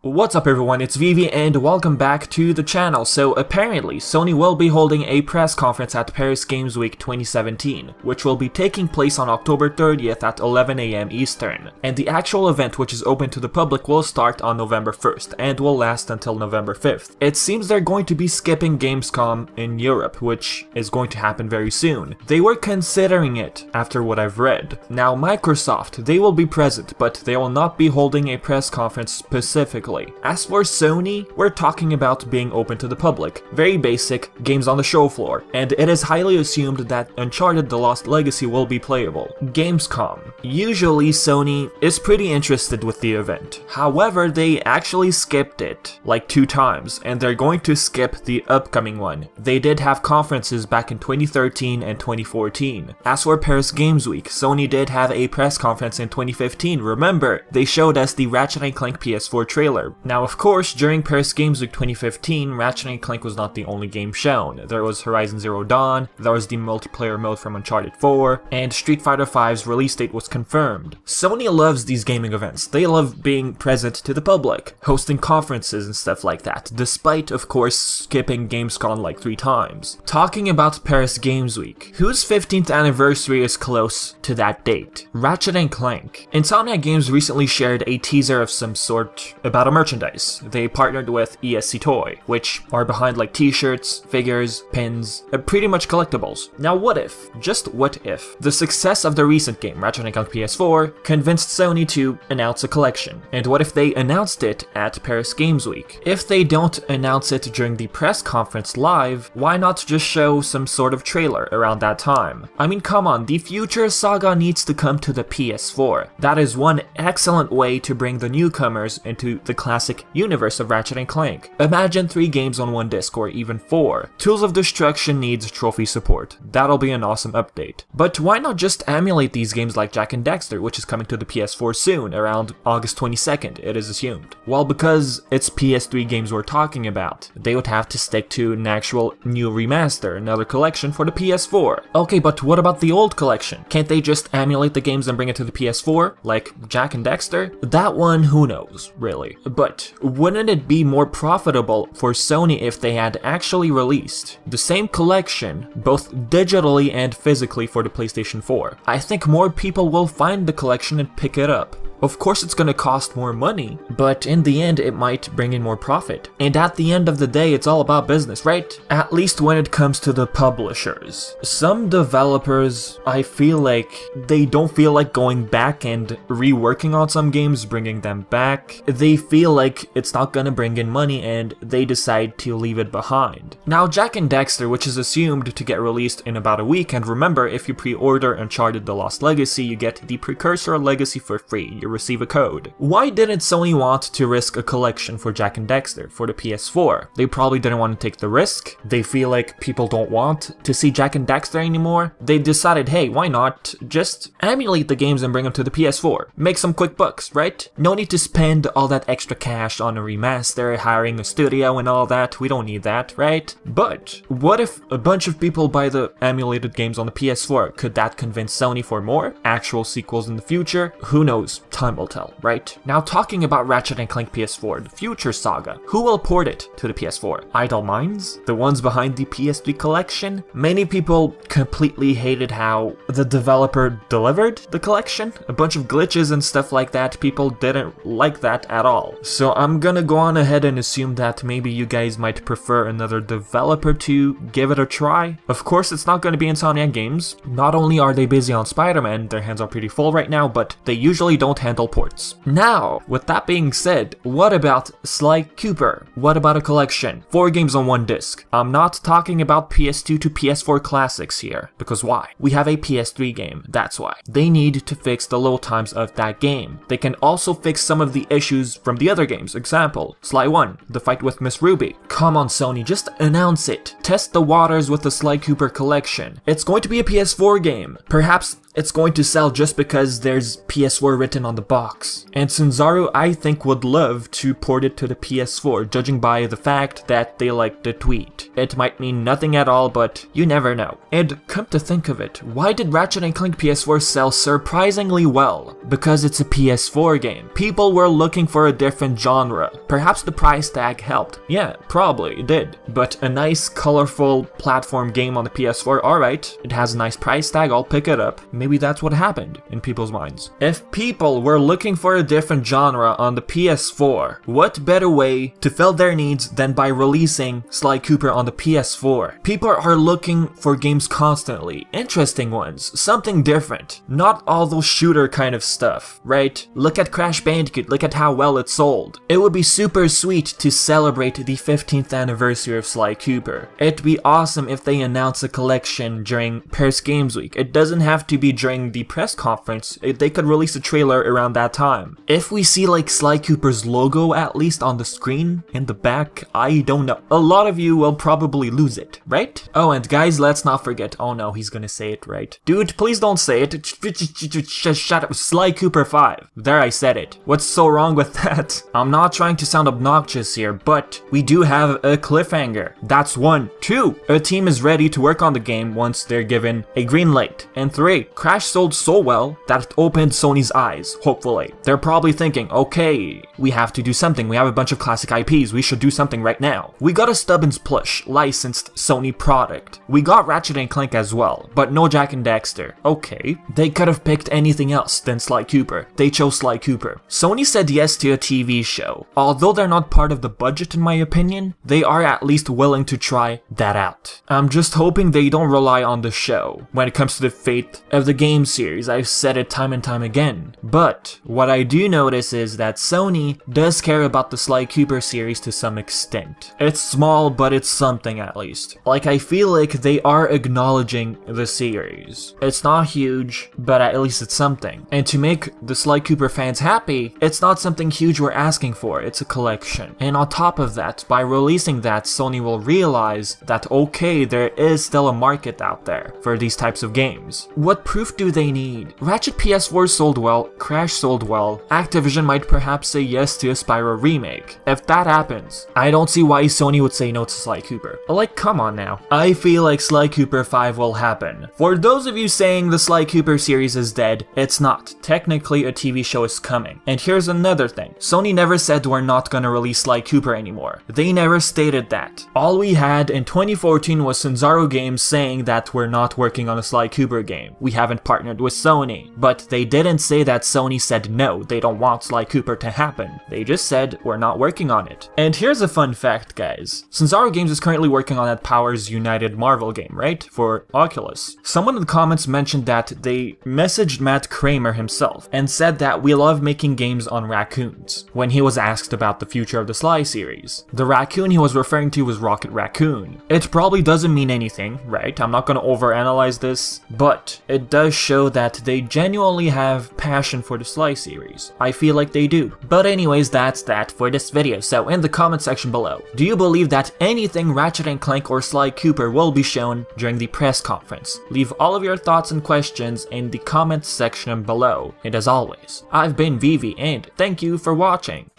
What's up everyone, it's Vivi and welcome back to the channel. So apparently Sony will be holding a press conference at Paris Games Week 2017, which will be taking place on October 30th at 11 AM Eastern. And the actual event, which is open to the public, will start on November 1st and will last until November 5th. It seems they're going to be skipping Gamescom in Europe, which is going to happen very soon. They were considering it after what I've read. Now Microsoft, they will be present, but they will not be holding a press conference specifically. As for Sony, we're talking about being open to the public. Very basic, games on the show floor, and it is highly assumed that Uncharted: The Lost Legacy will be playable. Gamescom. Usually Sony is pretty interested with the event. However, they actually skipped it like 2 times, and they're going to skip the upcoming one. They did have conferences back in 2013 and 2014. As for Paris Games Week, Sony did have a press conference in 2015. Remember, they showed us the Ratchet and Clank PS4 trailer. Now of course, during Paris Games Week 2015, Ratchet and Clank was not the only game shown. There was Horizon Zero Dawn, there was the multiplayer mode from Uncharted 4, and Street Fighter V's release date was confirmed. Sony loves these gaming events. They love being present to the public, hosting conferences and stuff like that, despite of course skipping Gamescom like 3 times. Talking about Paris Games Week, whose 15th anniversary is close to that date? Ratchet and Clank. Insomniac Games recently shared a teaser of some sort about a merchandise. They partnered with ESC Toy, which are behind like t-shirts, figures, pins, pretty much collectibles. Now what if, just what if, the success of the recent game, Ratchet and Clank PS4, convinced Sony to announce a collection? And what if they announced it at Paris Games Week? If they don't announce it during the press conference live, why not just show some sort of trailer around that time? I mean, come on, the future Saga needs to come to the PS4. That is one excellent way to bring the newcomers into the classic universe of Ratchet and Clank. Imagine 3 games on 1 disc, or even 4. Tools of Destruction needs trophy support. That'll be an awesome update. But why not just emulate these games like Jak and Daxter, which is coming to the PS4 soon, around August 22nd, it is assumed? Well, because it's PS3 games we're talking about, they would have to stick to an actual new remaster, another collection for the PS4. Okay, but what about the old collection? Can't they just emulate the games and bring it to the PS4, like Jak and Daxter? That one, who knows, really. But wouldn't it be more profitable for Sony if they had actually released the same collection, both digitally and physically, for the PlayStation 4? I think more people will find the collection and pick it up. Of course it's gonna cost more money, but in the end it might bring in more profit. And at the end of the day, it's all about business, right? At least when it comes to the publishers. Some developers, I feel like they don't feel like going back and reworking on some games, bringing them back. They feel like it's not gonna bring in money and they decide to leave it behind. Now Jak and Daxter, which is assumed to get released in about a week, and remember, if you pre-order Uncharted: The Lost Legacy, you get the Precursor Legacy for free. You receive a code. Why didn't Sony want to risk a collection for Jak and Daxter for the PS4? They probably didn't want to take the risk. They feel like people don't want to see Jak and Daxter anymore. They decided, hey, why not just emulate the games and bring them to the PS4? Make some quick bucks, right? No need to spend all that extra cash on a remaster, hiring a studio and all that. We don't need that, right? But what if a bunch of people buy the emulated games on the PS4? Could that convince Sony for more actual sequels in the future? Who knows? Time will tell, right? Now talking about Ratchet and Clank PS4, the future Saga, who will port it to the PS4? Idle Minds? The ones behind the PS3 collection? Many people completely hated how the developer delivered the collection. A bunch of glitches and stuff like that. People didn't like that at all. So I'm gonna go on ahead and assume that maybe you guys might prefer another developer to give it a try. Of course, it's not gonna be Insomniac Games. Not only are they busy on Spider-Man, their hands are pretty full right now, but they usually don't handle ports. Now, with that being said, what about Sly Cooper? What about a collection? 4 games on 1 disc. I'm not talking about PS2 to PS4 classics here, because why? We have a PS3 game, that's why. They need to fix the load times of that game. They can also fix some of the issues from the other games. Example, Sly 1, the fight with Miss Ruby. Come on Sony, just announce it. Test the waters with the Sly Cooper collection. It's going to be a PS4 game. Perhaps it's going to sell just because there's PS4 written on the box. And Sanzaru, I think, would love to port it to the PS4, judging by the fact that they liked the tweet. It might mean nothing at all, but you never know. And come to think of it, why did Ratchet and Clank PS4 sell surprisingly well? Because it's a PS4 game. People were looking for a different genre. Perhaps the price tag helped. Yeah, probably it did. But a nice, colorful platform game on the PS4, alright, it has a nice price tag, I'll pick it up. Maybe that's what happened in people's minds. If people were looking for a different genre on the PS4, what better way to fill their needs than by releasing Sly Cooper on the PS4? People are looking for games constantly, interesting ones, something different, not all those shooter kind of stuff, right? Look at Crash Bandicoot, look at how well it sold. It would be super sweet to celebrate the 15th anniversary of Sly Cooper. It'd be awesome if they announce a collection during Paris Games Week. It doesn't have to be during the press conference, they could release a trailer around that time. If we see like Sly Cooper's logo at least on the screen in the back, I don't know. A lot of you will probably lose it, right? Oh, and guys, let's not forget, oh no, he's gonna say it, right? Dude, please don't say it. Shut up. Sly Cooper 5. There, I said it. What's so wrong with that? I'm not trying to sound obnoxious here, but we do have a cliffhanger. That's 1. 2. A team is ready to work on the game once they're given a green light. And 3. Crash sold so well that it opened Sony's eyes, hopefully. They're probably thinking, okay, we have to do something. We have a bunch of classic IPs. We should do something right now. We got a Stubbins plush, licensed Sony product. We got Ratchet and Clank as well, but no Jak and Daxter. Okay, they could have picked anything else than Sly Cooper. They chose Sly Cooper. Sony said yes to a TV show. Although they're not part of the budget in my opinion, they are at least willing to try that out. I'm just hoping they don't rely on the show when it comes to the fate of the game series. I've said it time and time again. But what I do notice is that Sony does care about the Sly Cooper series to some extent. It's small, but it's something at least. Like, I feel like they are acknowledging the series. It's not huge, but at least it's something. And to make the Sly Cooper fans happy, it's not something huge we're asking for, it's a collection. And on top of that, by releasing that, Sony will realize that okay, there is still a market out there for these types of games. What proof do they need? Ratchet PS4 sold well, Crash sold well, Activision might perhaps say yes to a Spyro remake. If that happens, I don't see why Sony would say no to Sly Cooper. Like, come on now. I feel like Sly Cooper 5 will happen. For those of you saying the Sly Cooper series is dead, it's not. Technically, a TV show is coming. And here's another thing. Sony never said we're not gonna release Sly Cooper anymore. They never stated that. All we had in 2014 was Sanzaru Games saying that we're not working on a Sly Cooper game. We haven't partnered with Sony. But they didn't say that Sony said no, they don't want Sly Cooper to happen. They just said we're not working on it. And here's a fun fact, guys. Sanzaru Games is currently working on that Powers United Marvel game, right? For Oculus. Someone in the comments mentioned that they messaged Matt Kramer himself and said that we love making games on raccoons when he was asked about the future of the Sly series. The raccoon he was referring to was Rocket Raccoon. It probably doesn't mean anything, right? I'm not gonna overanalyze this, but it does show that they genuinely have passion for the Sly series. I feel like they do. But anyways, that's that for this video. So in the comment section below, do you believe that anything Ratchet and Clank or Sly Cooper will be shown during the press conference? Leave all of your thoughts and questions in the comment section below. And as always, I've been Vivi and thank you for watching.